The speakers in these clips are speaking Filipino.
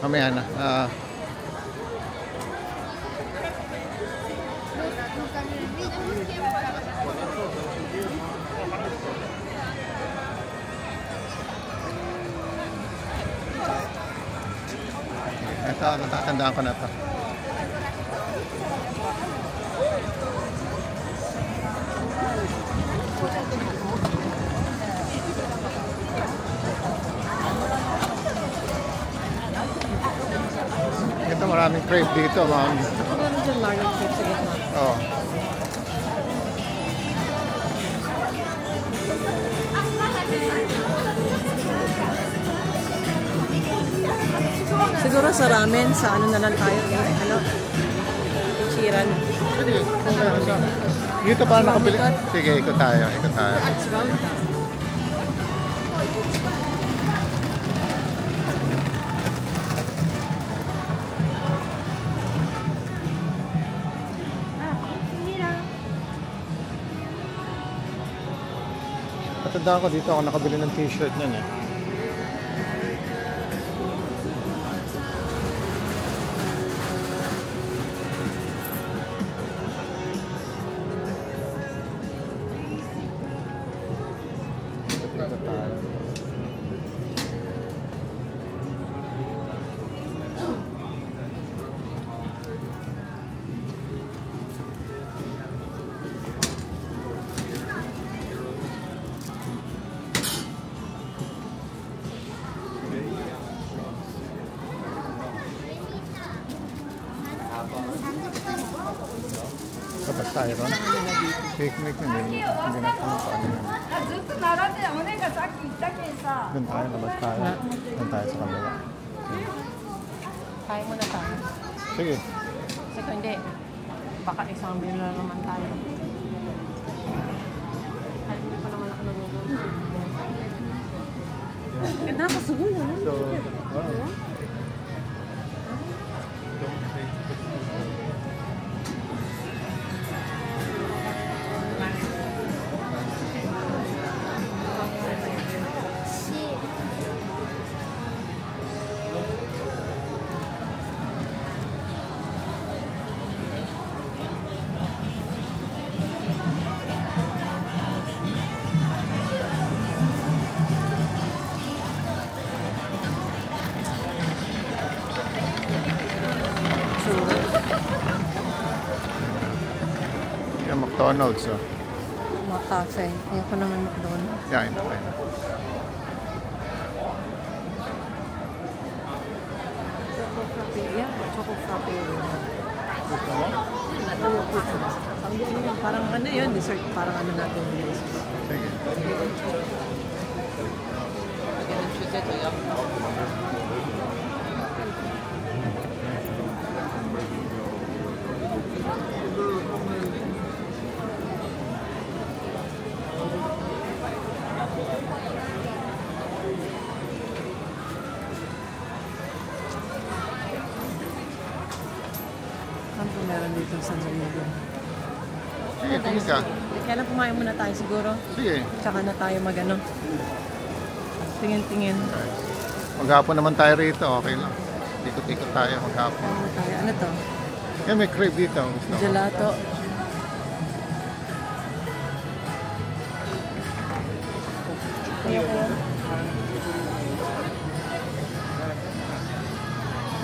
Mamaya na. Ito, natatandaan ko na ito. Ito, maraming crepe dito, ma'am. Meron dyan marlon crepe sa gitna. Oo. Siguro sa ramen, sa ano na lang tayo. Ano? Chiran. Dito pa nakabili. Sige, ikot tayo. Ikot tayo. Let's go. Natandaan ko dito ako nakabili ng t-shirt nun eh. Dito tayo. Tapos tayo ron. Picnic na din. Hindi na kung paano yun. Doon tayo, labas tayo. Doon tayo sa kamila. Kaya muna tayo. Sige. Kasi kung hindi, baka isang bilo na naman tayo. Ay, hindi pa naman ako nagugulong. Ganda ka siguro. So, wow. Yung McDonald's, oh. Makafe. Ayoko naman McDonald's. Yan, okay. Choco frappe. Yeah, choco frappe. Parang ano yun, dessert. Parang ano natin. Sige. Ano po meron dito sa Manila? Sige, tingin ka. Kaya lang kumain muna tayo siguro. Sige. Tsaka na tayo mag-ano. Tingin-tingin. Maghapon naman tayo rito, okay lang. Ikot-ikot tayo maghapon. Ano tayo? Ano to? Yan, may crave dito. Gusto ko. Gelato.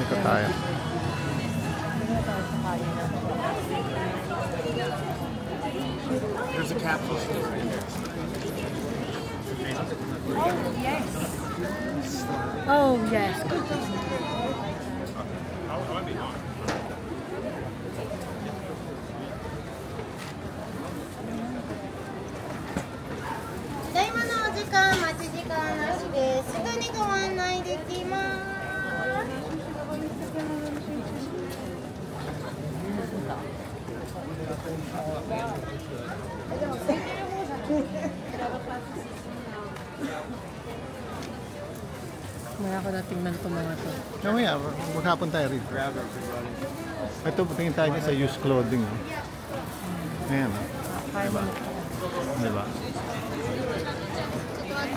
Ikot tayo. There's a capsule still right there. Oh, yes. Maya ko na tingnan ko mga to. Mamaya, maghapon tayo rito. Ito, tingin tayo sa used clothing. Ayan, Kaya mo. diba?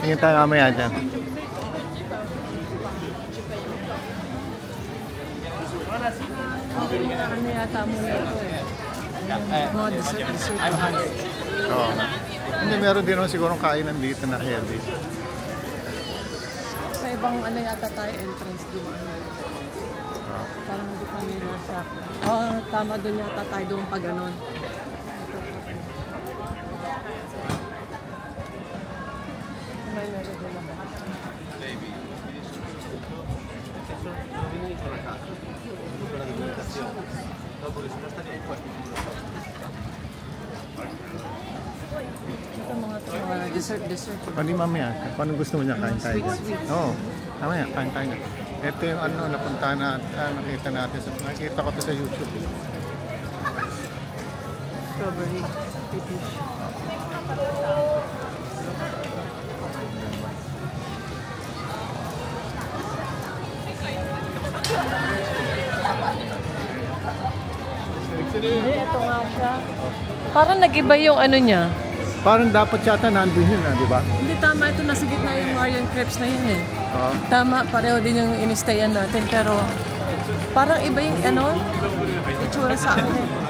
Tingin tayo mamaya dyan. Ano yata muna ito eh. Mga dessert. Oo. Hindi, meron din naman sigurong kainan dito na healthy. Sa ibang ano yata tayo entrance doon. Oo. Parang hindi pa nila sa... Oo, tama doon yata tayo doon pag ganon. May meron din ako. Ito mga dessert. O di mamaya, kung anong gusto mo niya, kain tayo dyan. Oo, mamaya, kain tayo dyan. Ito yung ano, napunta na, nakita natin. Nakita ko to sa YouTube. Strawberry fetish. Hindi, ito nga siya. Parang nag-iba yung ano niya. Parang dapat yata nandun yun, di ba? Hindi, tama. Ito nasa gitna yung Marion Crepes na yun eh. Oo. Tama, pareho din yung inistayan natin. Pero parang iba yung ano, itsura sa akin.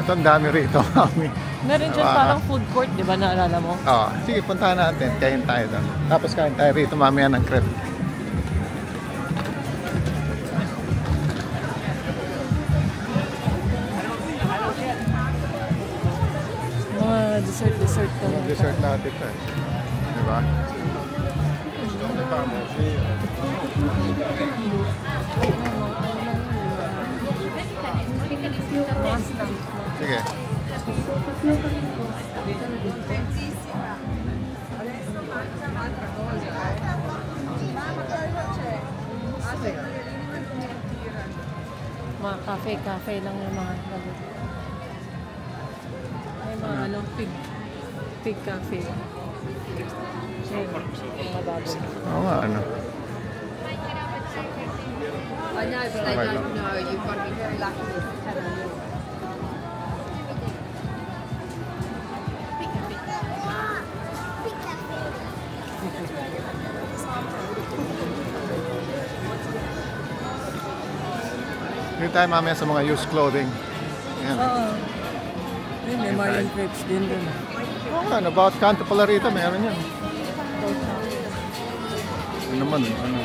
Ito ang dami rito, mami. Meron dyan parang food court, di ba? Naalala mo? Oo. Sige, puntahan natin. Kain tayo doon. Tapos kain tayo rito mamaya ng crepe. Mga dessert ka na. Dessert natin ito eh. Di ba? Sige. Mga cafe lang yung mga lago. May mga ano, pig cafe. Mga baboy. Oo nga, ano. I know, but I don't know. You've got to be very lucky to have a look. Dito tayo mamaya sa mga used clothing. Yan. Oo. Yun, may Marion Crepes din dun. Oo nga, about Canto pala rito, meron yan. Ano naman, ano.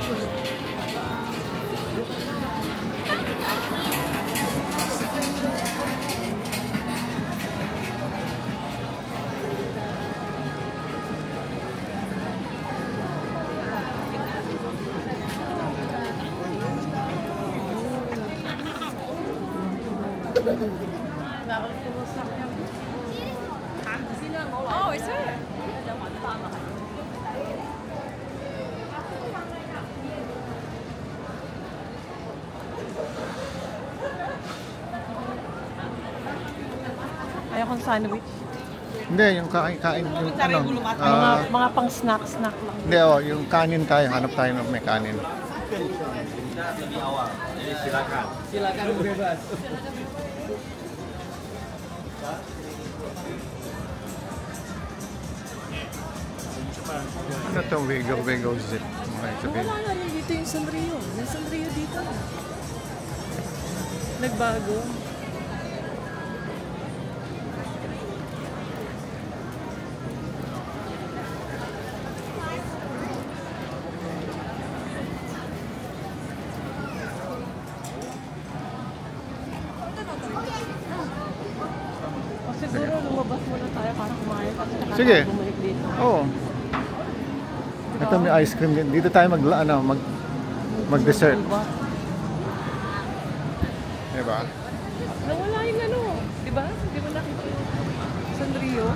Oh, is it? Ayaw kong sandwich. Hindi, yung kain yung ano. Mga pang snack lang. Hindi, yung kanin tayo. Hanap tayo ng may kanin. Silakan bebas. Ano itong wiggle zip? Mga sabihin. Wala na rin dito yung Sanrio. Yung Sanrio dito. Nagbago. O siguro lumabas muna tayo para kumain. Kasi Sige. bumalik dito. Oo. Ito may ice cream din. Dito tayo mag-dessert. Diba? Nawala yung ano. Diba? Di ba nakita yung Sanrio?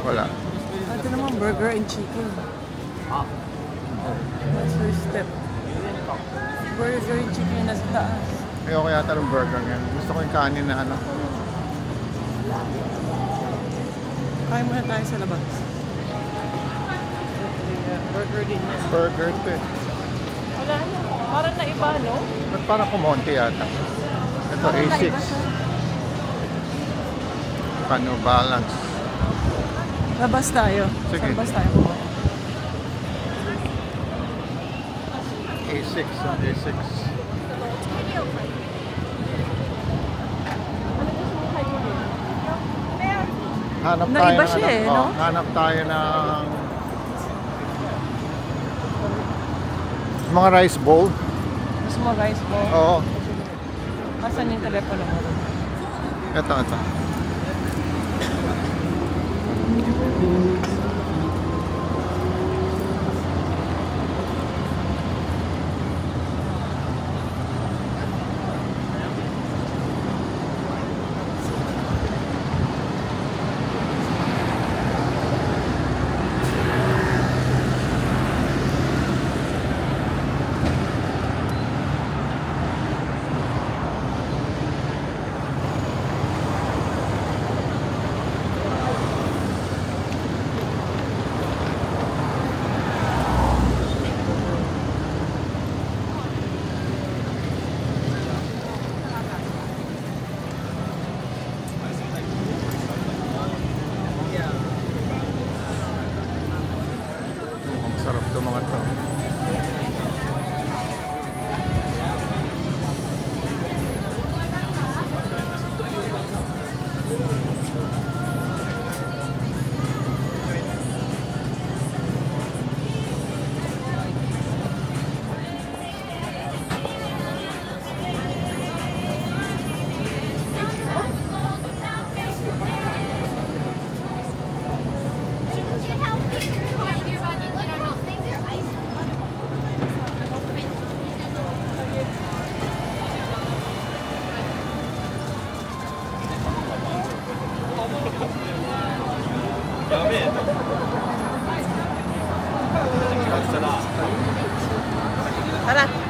Wala. Ito naman burger and chicken. That's first step. Burger and chicken nasa taas. Ayoko yata ng burger ngayon. Gusto ko yung kanin na ano. Kain muna tayo sa labas. Burger din yan. Burger to eh. Wala na. Parang naiba, no? Ba't parang kumonti yata? Ito, A6. Paano balance? Labas tayo. Sige. Sa labas tayo po. A6, A6. Hanap tayo Naiba ng siya eh, no? hanap tayo ng mga rice bowl. Gusto mo rice bowl? Oo. Asan yung telepono mo? Ito. Sarap to mga to. Tara!